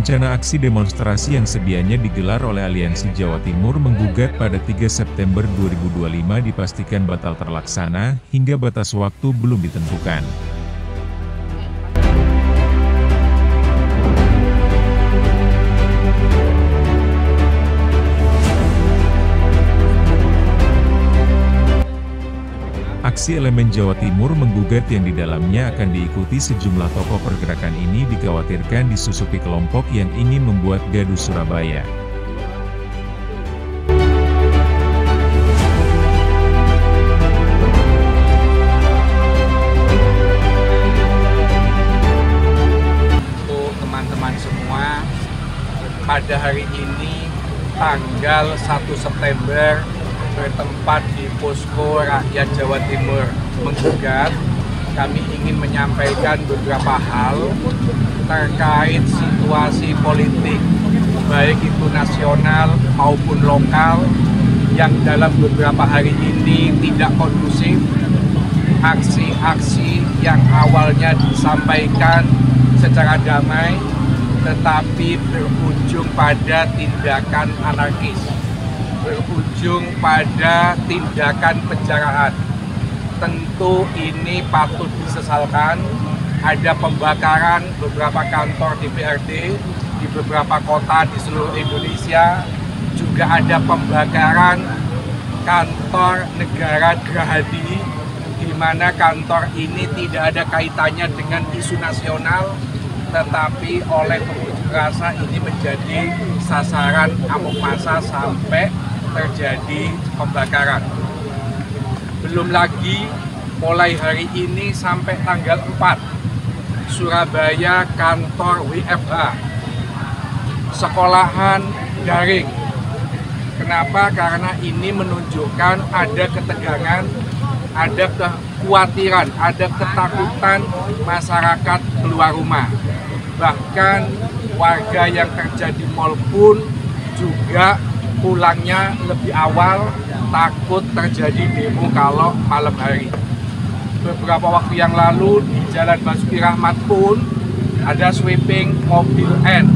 Rencana aksi demonstrasi yang sedianya digelar oleh Aliansi Jawa Timur menggugat pada 3 September 2025 dipastikan batal terlaksana, hingga batas waktu belum ditentukan. Aksi elemen Jawa Timur menggugat yang di dalamnya akan diikuti sejumlah tokoh pergerakan ini dikhawatirkan disusupi kelompok yang ingin membuat gaduh Surabaya. Untuk teman-teman semua, pada hari ini tanggal 1 September bertempat di Posko Rakyat Jawa Timur menggugat, kami ingin menyampaikan beberapa hal terkait situasi politik, baik itu nasional maupun lokal, yang dalam beberapa hari ini tidak kondusif. Aksi-aksi yang awalnya disampaikan secara damai, tetapi berujung pada tindakan anarkis, berujung pada tindakan penjarahan. Tentu ini patut disesalkan. Ada pembakaran beberapa kantor DPRD di beberapa kota di seluruh Indonesia. Juga ada pembakaran kantor negara Gerahadi, di mana kantor ini tidak ada kaitannya dengan isu nasional, tetapi oleh pengunjuk rasa ini menjadi sasaran amuk massa sampai terjadi pembakaran. Belum lagi mulai hari ini sampai tanggal 4, Surabaya kantor WFH, sekolahan daring. Kenapa? Karena ini menunjukkan ada ketegangan, ada kekhawatiran, ada ketakutan masyarakat keluar rumah. Bahkan warga yang kerja di mal pun juga pulangnya lebih awal, takut terjadi demo kalau malam hari. Beberapa waktu yang lalu di Jalan Basuki Rahmat pun ada sweeping mobil N,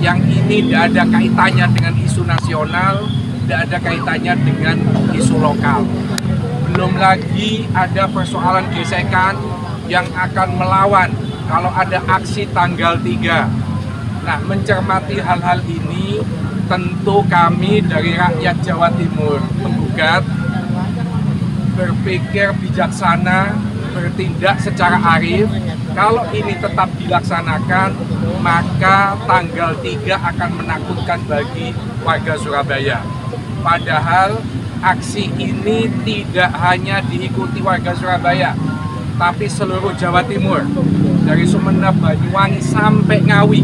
yang ini tidak ada kaitannya dengan isu nasional, tidak ada kaitannya dengan isu lokal. Belum lagi ada persoalan gesekan yang akan melawan kalau ada aksi tanggal 3. Nah, mencermati hal-hal ini, tentu kami dari rakyat Jawa Timur menggugat, berpikir bijaksana, bertindak secara arif. Kalau ini tetap dilaksanakan, maka tanggal 3 akan menakutkan bagi warga Surabaya. Padahal aksi ini tidak hanya diikuti warga Surabaya, tapi seluruh Jawa Timur, dari Sumeneb, Banyuwangi sampai Ngawi,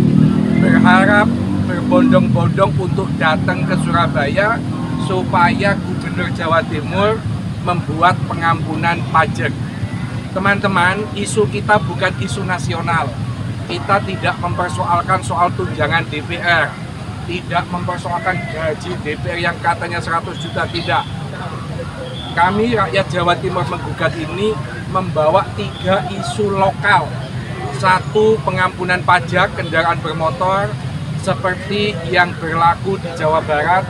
berharap berbondong-bondong untuk datang ke Surabaya supaya Gubernur Jawa Timur membuat pengampunan pajak. Teman-teman, isu kita bukan isu nasional. Kita tidak mempersoalkan soal tunjangan DPR, tidak mempersoalkan gaji DPR yang katanya 100 juta, tidak. Kami rakyat Jawa Timur menggugat ini membawa 3 isu lokal. 1, pengampunan pajak kendaraan bermotor, seperti yang berlaku di Jawa Barat,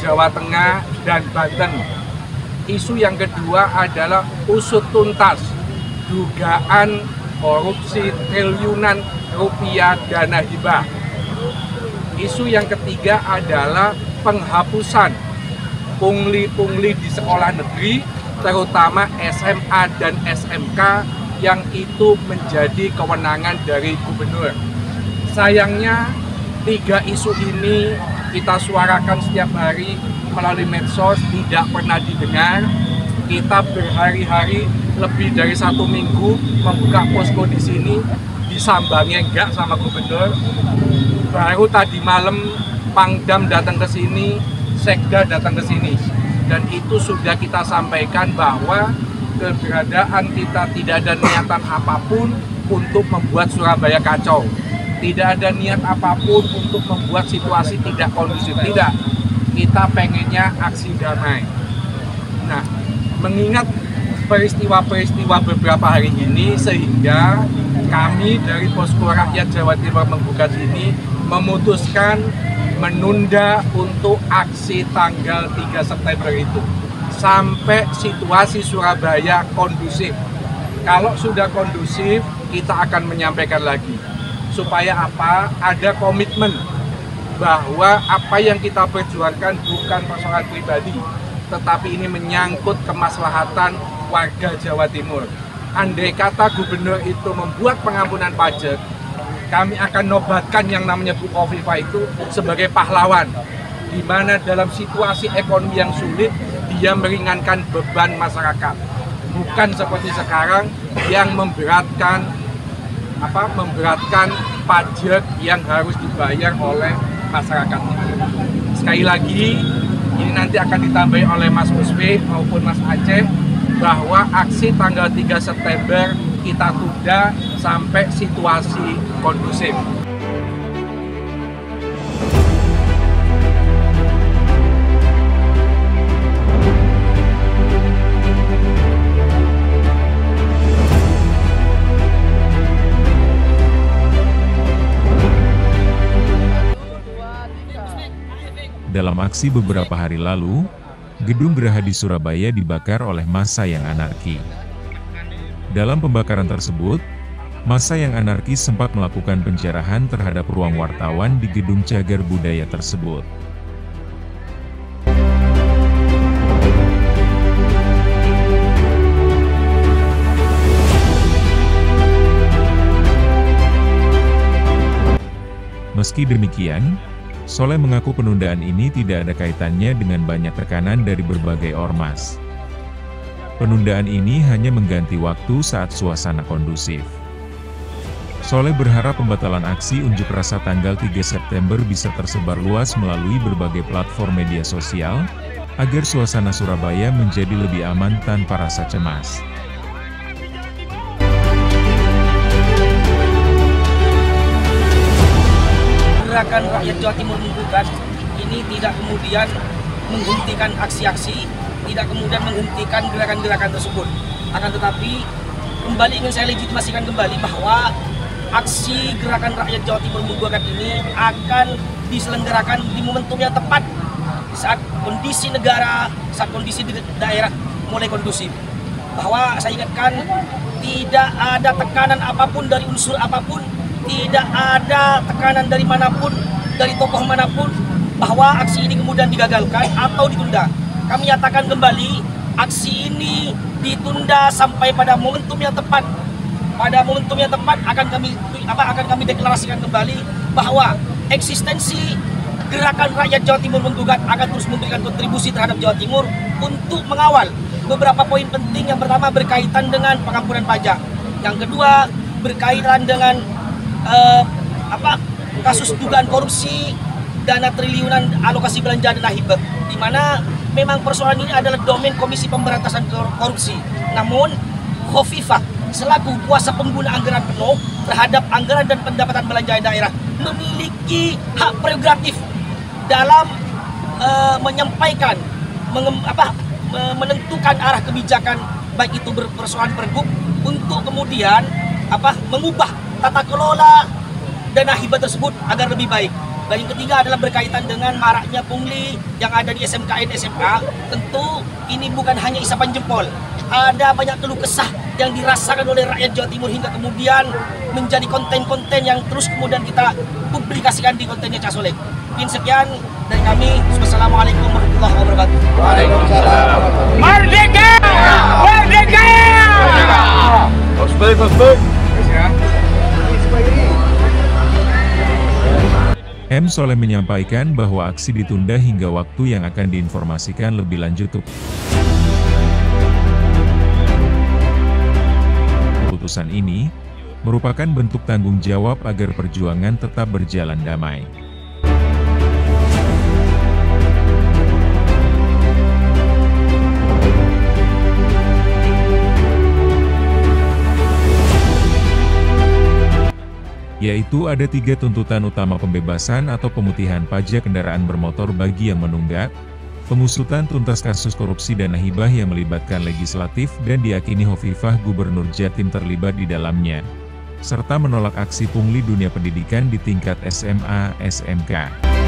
Jawa Tengah, dan Banten. Isu yang kedua adalah usut tuntas dugaan korupsi triliunan rupiah dana hibah. Isu yang ketiga adalah penghapusan pungli-pungli di sekolah negeri, terutama SMA dan SMK, yang itu menjadi kewenangan dari gubernur. Sayangnya, 3 isu ini kita suarakan setiap hari melalui medsos, tidak pernah didengar. Kita berhari-hari, lebih dari 1 minggu membuka posko di sini, disambangi enggak sama gubernur. Baru tadi malam Pangdam datang ke sini, Sekda datang ke sini, dan itu sudah kita sampaikan bahwa keberadaan kita tidak ada niatan apapun untuk membuat Surabaya kacau. Tidak ada niat apapun untuk membuat situasi tidak kondusif, tidak. Kita pengennya aksi damai. Nah, mengingat peristiwa-peristiwa beberapa hari ini, sehingga kami dari Posko Rakyat Jawa Timur menggugat ini memutuskan menunda untuk aksi tanggal 3 September itu sampai situasi Surabaya kondusif. Kalau sudah kondusif, kita akan menyampaikan lagi. Supaya apa? Ada komitmen bahwa apa yang kita perjuangkan bukan persoalan pribadi, tetapi ini menyangkut kemaslahatan warga Jawa Timur. Andai kata gubernur itu membuat pengampunan pajak, kami akan nobatkan yang namanya Bu Khofifah itu sebagai pahlawan, di mana dalam situasi ekonomi yang sulit, dia meringankan beban masyarakat. Bukan seperti sekarang yang memberatkan pajak yang harus dibayar oleh masyarakat. Sekali lagi, ini nanti akan ditambahi oleh Mas Musfi maupun Mas Aceh, bahwa aksi tanggal 3 September kita tunda sampai situasi kondusif. Dalam aksi beberapa hari lalu, gedung Geraha di Surabaya dibakar oleh massa yang anarki. Dalam pembakaran tersebut, massa yang anarkis sempat melakukan penjarahan terhadap ruang wartawan di gedung Cagar Budaya tersebut. Meski demikian, Soleh mengaku penundaan ini tidak ada kaitannya dengan banyak tekanan dari berbagai ormas. Penundaan ini hanya mengganti waktu saat suasana kondusif. Soleh berharap pembatalan aksi unjuk rasa tanggal 3 September bisa tersebar luas melalui berbagai platform media sosial, agar suasana Surabaya menjadi lebih aman tanpa rasa cemas. Gerakan rakyat Jawa Timur menggugat ini tidak kemudian menghentikan aksi-aksi, tidak kemudian menghentikan gerakan-gerakan tersebut. Akan tetapi kembali ingin saya legitimasikan kembali bahwa aksi gerakan rakyat Jawa Timur menggugat ini akan diselenggarakan di momentum yang tepat saat kondisi negara, saat kondisi di daerah mulai kondusif. Bahwa saya ingatkan, tidak ada tekanan apapun dari unsur apapun, tidak ada tekanan dari manapun, dari tokoh manapun, bahwa aksi ini kemudian digagalkan atau ditunda. Kami nyatakan kembali, aksi ini ditunda sampai pada momentum yang tepat. Pada momentum yang tepat akan kami deklarasikan kembali bahwa eksistensi gerakan rakyat Jawa Timur menggugat akan terus memberikan kontribusi terhadap Jawa Timur untuk mengawal beberapa poin penting. Yang pertama berkaitan dengan pengampunan pajak, yang kedua berkaitan dengan kasus dugaan korupsi dana triliunan alokasi belanja dana hibah, di mana memang persoalan ini adalah domain Komisi Pemberantasan Korupsi. Namun Khofifah selaku kuasa pengguna anggaran penuh terhadap anggaran dan pendapatan belanja daerah memiliki hak prerogatif dalam menyampaikan, menentukan arah kebijakan, baik itu persoalan pergub, untuk kemudian mengubah tata kelola dana hibah tersebut agar lebih baik. Dan yang ketiga adalah berkaitan dengan maraknya pungli yang ada di SMKN SMK. Tentu ini bukan hanya isapan jempol, ada banyak keluh kesah yang dirasakan oleh rakyat Jawa Timur hingga kemudian menjadi konten-konten yang terus kemudian kita publikasikan di kontennya Cak Soleh. Mungkin sekian dari kami. Wassalamualaikum warahmatullahi wabarakatuh. Waalaikumsalam. Merdeka! Merdeka! Prospek. M. Soleh menyampaikan bahwa aksi ditunda hingga waktu yang akan diinformasikan lebih lanjut. Keputusan ini merupakan bentuk tanggung jawab agar perjuangan tetap berjalan damai. Yaitu ada 3 tuntutan utama: pembebasan atau pemutihan pajak kendaraan bermotor bagi yang menunggak, pengusutan tuntas kasus korupsi dana hibah yang melibatkan legislatif dan diyakini Khofifah Gubernur Jatim terlibat di dalamnya, serta menolak aksi pungli dunia pendidikan di tingkat SMA, SMK.